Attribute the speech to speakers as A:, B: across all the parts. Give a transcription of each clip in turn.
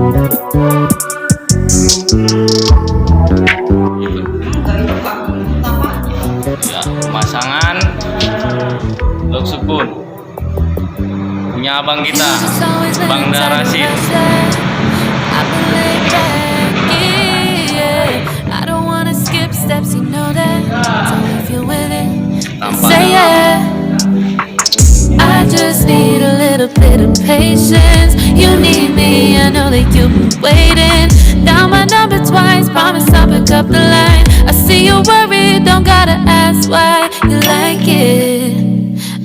A: Ya, pemasangan Lok Sepun punya abang kita, Bang Rasyied.
B: I just need a little bit of patience. You need me, I know that you've been waiting. Down my number twice, promise I'll pick up the line. I see you worried, don't gotta ask why. You like it,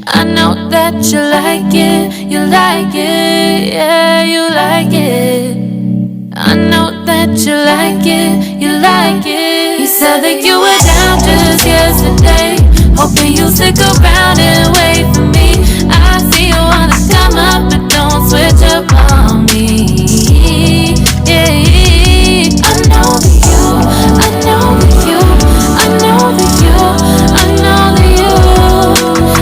B: I know that you like it. You like it, yeah, you like it. I know that you like it, you like it. You said that you were down just yesterday, hoping you'll stick around and wait for me. I see you wanna come up, but don't switch up on me. Yeah, I know that you, I know that you, I know that you, I know that you.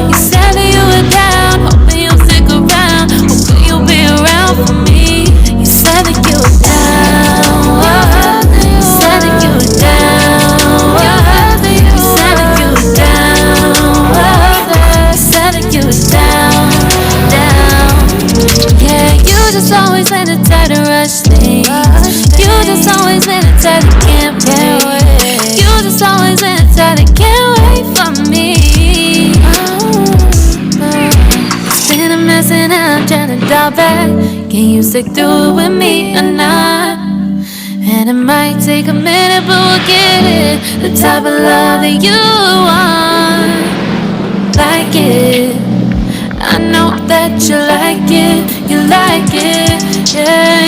B: You said that you were down, hoping you'll stick around, hoping you'll be around for me. You said that you were down, you said that you were down, you said that you were down, you said that you were down, down. Yeah, you just always in the tight to rush things. You just always in the tight to can't wait. You just always in the tight to can't wait for me. It's been a mess and I'm trying to dial back. Can you stick through it with me or not? And it might take a minute, but we'll get it. The type of love that you want, like it. I know that you like it, yeah,